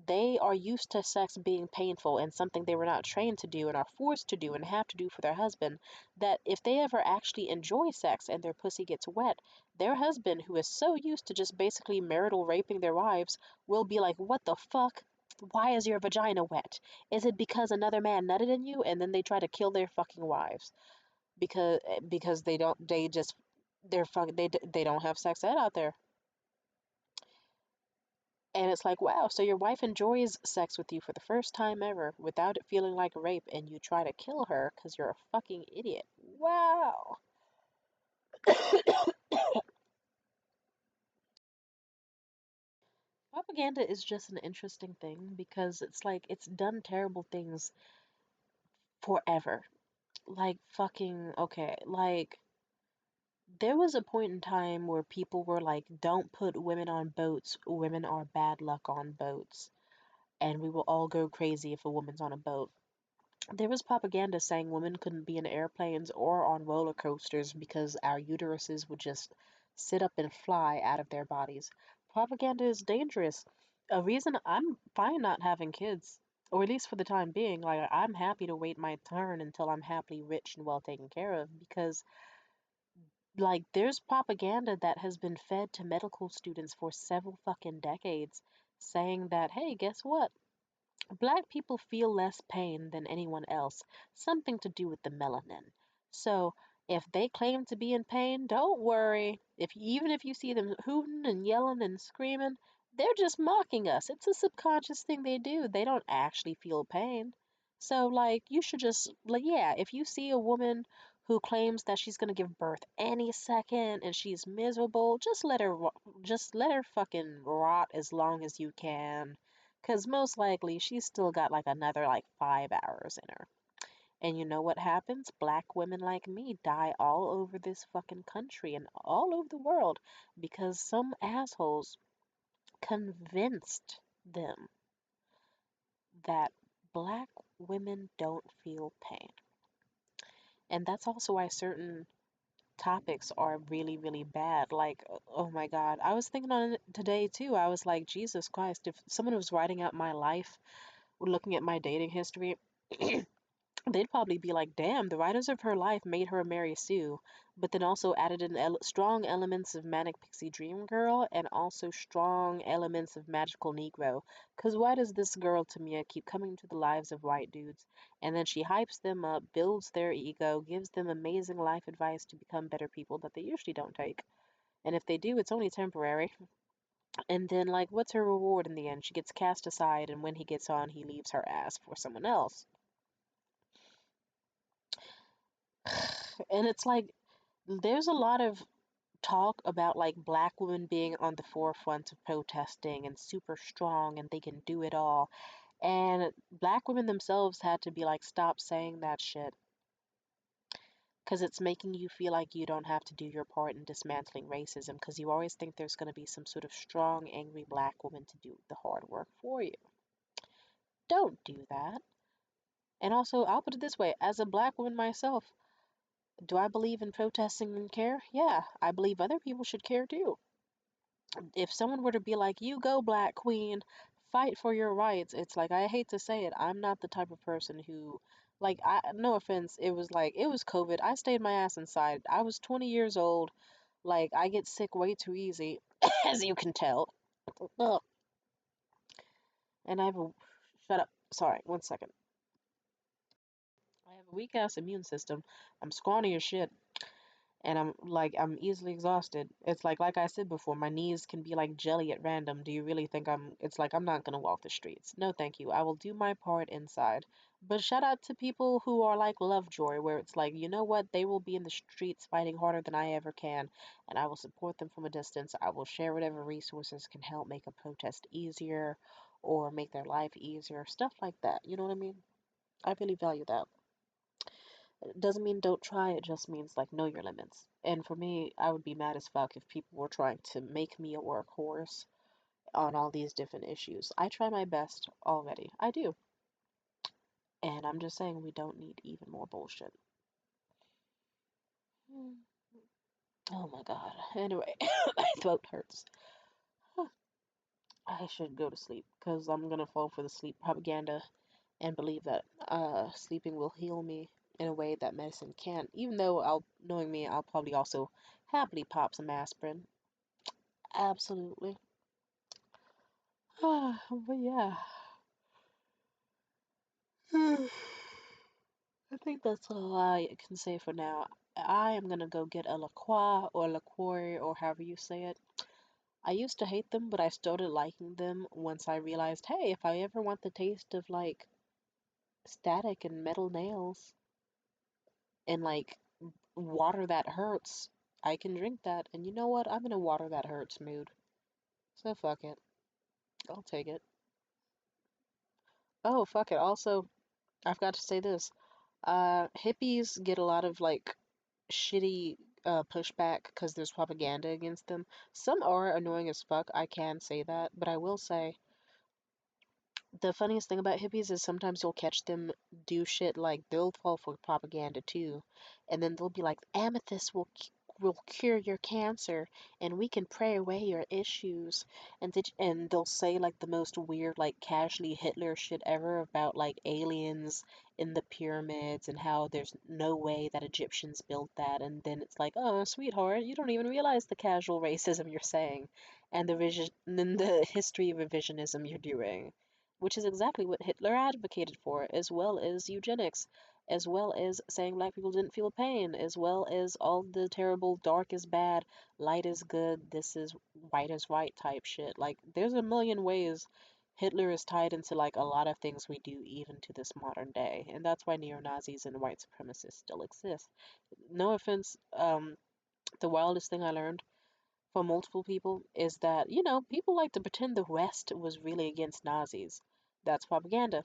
A: they are used to sex being painful and something they were not trained to do and are forced to do and have to do for their husband, that if they ever actually enjoy sex and their pussy gets wet, their husband, who is so used to just basically marital raping their wives, will be like, what the fuck? Why is your vagina wet? Is it because another man nutted in you? And then they try to kill their fucking wives because they don't they just they don't have sex ed out there. And it's like, wow, so your wife enjoys sex with you for the first time ever without it feeling like rape, and you try to kill her because you're a fucking idiot. Wow. Propaganda is just an interesting thing because it's like it's done terrible things forever. Like fucking okay, like there was a point in time where people were like, don't put women on boats, women are bad luck on boats, and we will all go crazy if a woman's on a boat. There was propaganda saying women couldn't be in airplanes or on roller coasters because our uteruses would just sit up and fly out of their bodies. Propaganda is dangerous. A reason I'm fine not having kids, or at least for the time being, like I'm happy to wait my turn until I'm happily rich and well taken care of because like there's propaganda that has been fed to medical students for several fucking decades saying that, hey, guess what? Black people feel less pain than anyone else, something to do with the melanin. So, if they claim to be in pain, don't worry. Even if you see them hooting and yelling and screaming, they're just mocking us. It's a subconscious thing they do. They don't actually feel pain. So, like, you should just, like, yeah, if you see a woman who claims that she's gonna give birth any second and she's miserable, just let her fucking rot as long as you can. 'Cause most likely she's still got like another like 5 hours in her. And you know what happens? Black women like me die all over this fucking country and all over the world because some assholes convinced them that black women don't feel pain. And that's also why certain topics are really, really bad. Like, oh my God. I was thinking on it today too. I was like, Jesus Christ, if someone was writing out my life, looking at my dating history, they'd probably be like, damn, the writers of her life made her marry Sue, but then also added in strong elements of Manic Pixie Dream Girl and also strong elements of Magical Negro. Because why does this girl, Tamia, keep coming to the lives of white dudes? And then she hypes them up, builds their ego, gives them amazing life advice to become better people that they usually don't take. And if they do, it's only temporary. And then, like, what's her reward in the end? She gets cast aside, and when he gets on, he leaves her ass for someone else. And it's like, there's a lot of talk about like black women being on the forefront of protesting and super strong and they can do it all. And black women themselves had to be like, stop saying that shit because it's making you feel like you don't have to do your part in dismantling racism because you always think there's going to be some sort of strong, angry black woman to do the hard work for you. Don't do that. And also, I'll put it this way, as a black woman myself, do I believe in protesting and care? Yeah, I believe other people should care too. If someone were to be like, you go, Black Queen, fight for your rights, it's like, I hate to say it, I'm not the type of person who, like, no offense, it was COVID. I stayed my ass inside. I was 20 years old. Like, I get sick way too easy, as you can tell. Ugh. And shut up. Sorry, 1 second. I have a weak ass immune system. I'm scrawny as shit. And I'm easily exhausted. It's like I said before, my knees can be like jelly at random. Do you really think it's like I'm not gonna walk the streets? No, thank you. I will do my part inside. But shout out to people who are like Lovejoy, where it's like, you know what? They will be in the streets fighting harder than I ever can, and I will support them from a distance. I will share whatever resources can help make a protest easier or make their life easier, stuff like that. You know what I mean? I really value that. It doesn't mean don't try, it just means like know your limits. And for me, I would be mad as fuck if people were trying to make me a workhorse on all these different issues. I try my best already. I do. And I'm just saying we don't need even more bullshit. Hmm. Oh my god. Anyway, my throat hurts. I should go to sleep because I'm gonna fall for the sleep propaganda and believe that sleeping will heal me in a way that medicine can't. Even though knowing me, I'll probably also happily pop some aspirin. Absolutely. But yeah, I think that's all I can say for now. I am gonna go get a La Croix or La Croix or however you say it. I used to hate them, but I started liking them once I realized, hey, if I ever want the taste of like static and metal nails and like water that hurts, I can drink that. And you know what? I'm in a water that hurts mood. So fuck it. I'll take it. Oh, fuck it. Also, I've got to say this. Hippies get a lot of like shitty pushback because there's propaganda against them. Some are annoying as fuck, I can say that, but I will say the funniest thing about hippies is sometimes you'll catch them do shit like they'll fall for propaganda too, and then they'll be like, "Amethyst will cure your cancer, and we can pray away your issues," and they'll say like the most weird like casually Hitler shit ever about like aliens in the pyramids and how there's no way that Egyptians built that, and then it's like, "Oh, sweetheart, you don't even realize the casual racism you're saying, and then the history of revisionism you're doing." Which is exactly what Hitler advocated for, as well as eugenics, as well as saying black people didn't feel pain, as well as all the terrible dark is bad, light is good, this is white is right type shit. Like, there's a million ways Hitler is tied into like a lot of things we do even to this modern day, and that's why neo-Nazis and white supremacists still exist. No offense, the wildest thing I learned from multiple people is that, people like to pretend the West was really against Nazis. That's propaganda.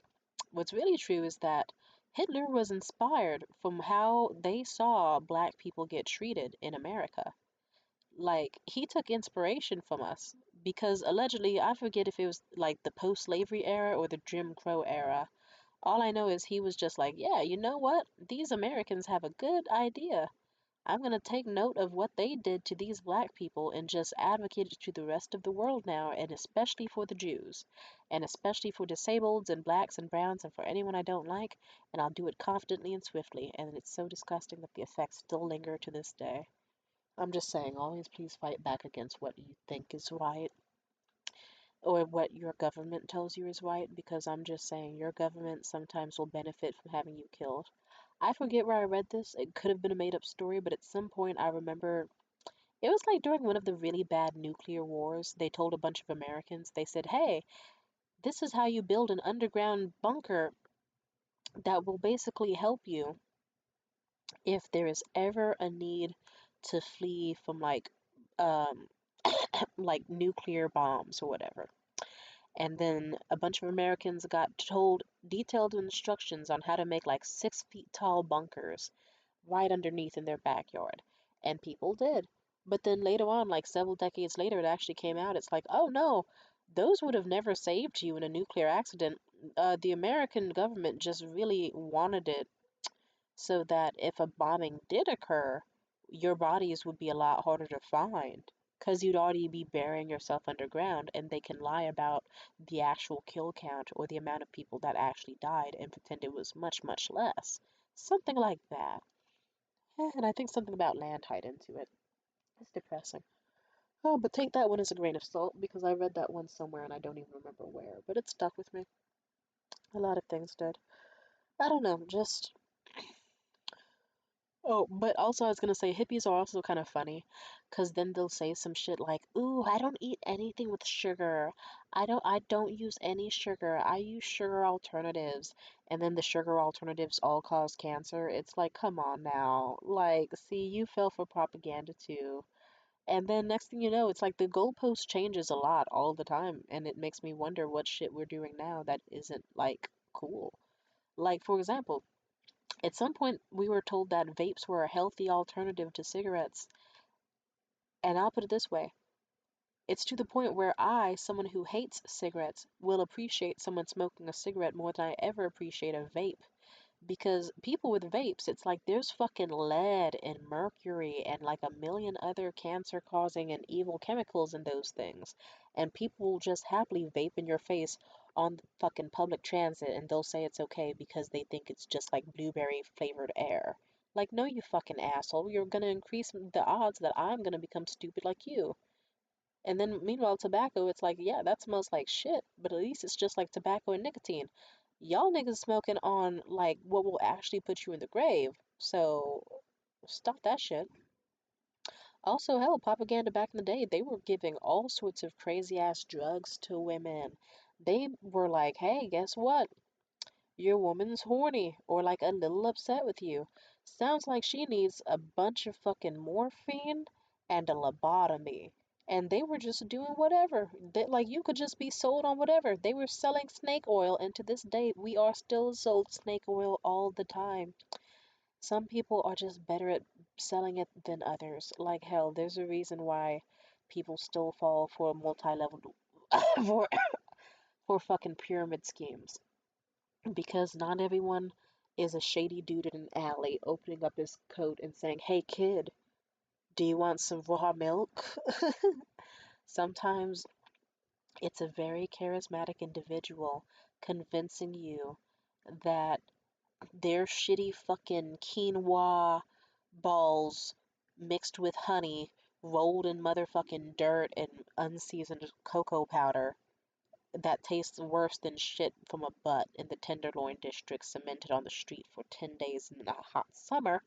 A: What's really true is that Hitler was inspired from how they saw black people get treated in America. Like, he took inspiration from us because allegedly, I forget if it was like the post-slavery era or the Jim Crow era. All I know is he was just like, yeah, you know what? These Americans have a good idea. I'm going to take note of what they did to these black people and just advocate it to the rest of the world now, and especially for the Jews, and especially for disableds and blacks and browns and for anyone I don't like, and I'll do it confidently and swiftly. And it's so disgusting that the effects still linger to this day. I'm just saying, always please fight back against what you think is right or what your government tells you is right, because I'm just saying your government sometimes will benefit from having you killed. I forget where I read this. It could have been a made up story, but at some point I remember it was like during one of the really bad nuclear wars. They told a bunch of Americans, they said, hey, this is how you build an underground bunker that will basically help you if there is ever a need to flee from um, like nuclear bombs or whatever. And then a bunch of Americans got told detailed instructions on how to make like 6 feet tall bunkers right underneath in their backyard. And people did. But then later on, like several decades later, it actually came out. It's like, oh no, those would have never saved you in a nuclear accident. The American government just really wanted it so that if a bombing did occur, your bodies would be a lot harder to find because you'd already be burying yourself underground, and they can lie about the actual kill count or the amount of people that actually died and pretend it was much, much less. Something like that. And I think something about land tied into it. It's depressing. Oh, but take that one as a grain of salt because I read that one somewhere and I don't even remember where, but it stuck with me. A lot of things did. I don't know, just oh, but also I was gonna say hippies are also kind of funny, 'cause then they'll say some shit like, "Ooh, I don't eat anything with sugar. I don't use any sugar. I use sugar alternatives." And then the sugar alternatives all cause cancer. It's like, come on now. Like, see, you fell for propaganda too. And then next thing you know, it's like the goalpost changes a lot all the time, and it makes me wonder what shit we're doing now that isn't like cool. Like, for example, at some point, we were told that vapes were a healthy alternative to cigarettes. And I'll put it this way, it's to the point where I, someone who hates cigarettes, will appreciate someone smoking a cigarette more than I ever appreciate a vape. Because people with vapes, it's like there's fucking lead and mercury and like a million other cancer causing and evil chemicals in those things. And people will just happily vape in your face on fucking public transit and they'll say it's okay because they think it's just like blueberry flavored air. Like, no, you fucking asshole. You're gonna increase the odds that I'm gonna become stupid like you. And then meanwhile, tobacco, it's like, yeah, that smells like shit, but at least it's just like tobacco and nicotine. Y'all niggas smoking on like what will actually put you in the grave. So stop that shit. Also, hell, propaganda back in the day, they were giving all sorts of crazy ass drugs to women. They were like, hey, guess what? Your woman's horny or like a little upset with you. Sounds like she needs a bunch of fucking morphine and a lobotomy. And they were just doing whatever. They, like you could just be sold on whatever. They were selling snake oil, and to this day, we are still sold snake oil all the time. Some people are just better at selling it than others. Like hell, there's a reason why people still fall for multi-level for for fucking pyramid schemes, because not everyone is a shady dude in an alley opening up his coat and saying, "Hey kid, do you want some raw milk?" Sometimes it's a very charismatic individual convincing you that their shitty fucking quinoa balls mixed with honey, rolled in motherfucking dirt and unseasoned cocoa powder that tastes worse than shit from a butt in the Tenderloin district cemented on the street for 10 days in a hot summer,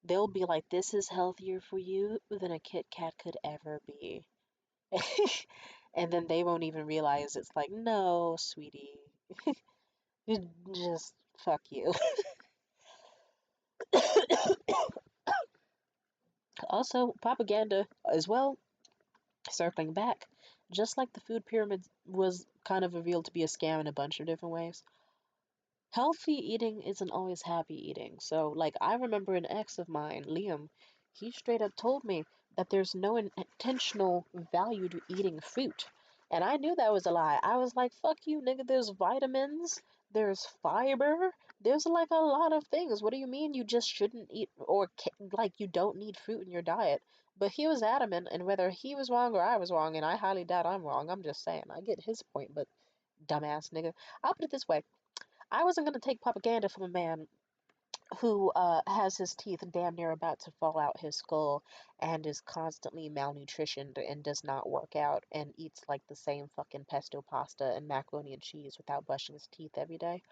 A: they'll be like, this is healthier for you than a Kit Kat could ever be. And then they won't even realize it's like, no, sweetie, you just fuck you. Also, propaganda as well, circling back, just like the food pyramid was kind of revealed to be a scam in a bunch of different ways. Healthy eating isn't always happy eating. So, like, I remember an ex of mine, Liam, he straight up told me that there's no intentional value to eating fruit. And I knew that was a lie. I was like, fuck you, nigga. There's vitamins, there's fiber, there's like a lot of things. What do you mean you just shouldn't eat or like you don't need fruit in your diet? But he was adamant, and whether he was wrong or I was wrong, and I highly doubt I'm wrong, I'm just saying, I get his point, but dumbass nigga. I'll put it this way. I wasn't going to take propaganda from a man who has his teeth damn near about to fall out his skull and is constantly malnutritioned and does not work out and eats like the same fucking pesto pasta and macaroni and cheese without brushing his teeth every day.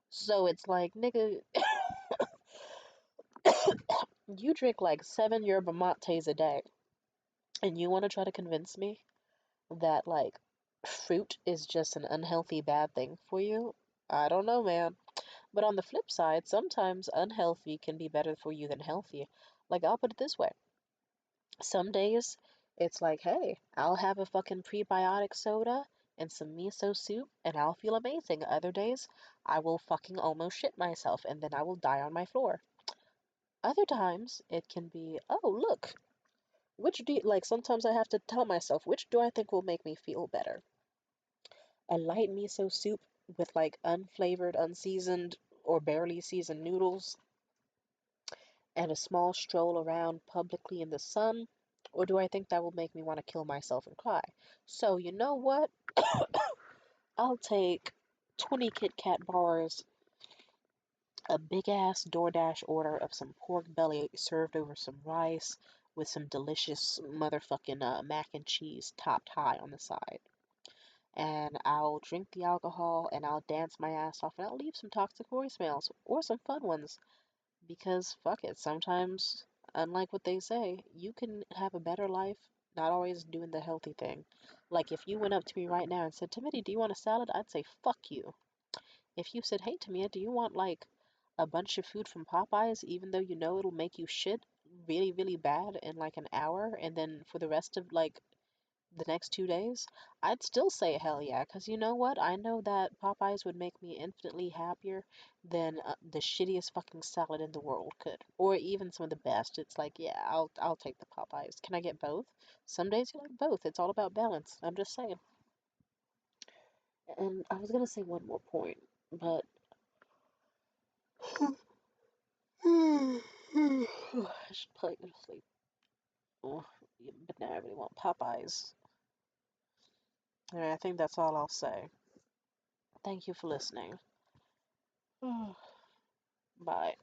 A: So it's like, nigga, you drink like 7 yerba mates a day and you want to try to convince me that like fruit is just an unhealthy bad thing for you? I don't know, man. But on the flip side, sometimes unhealthy can be better for you than healthy. Like, I'll put it this way. Some days, it's like, hey, I'll have a fucking prebiotic soda and some miso soup and I'll feel amazing. Other days, I will fucking almost shit myself and then I will die on my floor. Other times, it can be, oh, look, which do you, like, sometimes I have to tell myself, which do I think will make me feel better? A light miso soup with like unflavored, unseasoned, or barely seasoned noodles and a small stroll around publicly in the sun? Or do I think that will make me want to kill myself and cry? So, you know what? I'll take 20 Kit Kat bars, a big ass DoorDash order of some pork belly served over some rice with some delicious motherfucking mac and cheese topped high on the side. And I'll drink the alcohol and I'll dance my ass off and I'll leave some toxic voicemails or some fun ones. Because fuck it, sometimes, unlike what they say, you can have a better life not always doing the healthy thing. Like if you went up to me right now and said, Timothy, do you want a salad? I'd say, fuck you. If you said, hey, Tamia, do you want like a bunch of food from Popeyes, even though you know it'll make you shit really, really bad in like an hour, and then for the rest of like the next 2 days, I'd still say hell yeah, because you know what? I know that Popeyes would make me infinitely happier than the shittiest fucking salad in the world could, or even some of the best. It's like, yeah, I'll take the Popeyes. Can I get both? Some days you like both. It's all about balance. I'm just saying. And I was gonna say one more point, but I should probably go to sleep. Oh, yeah, but now I really want Popeyes. Alright, I think that's all I'll say. Thank you for listening. Bye.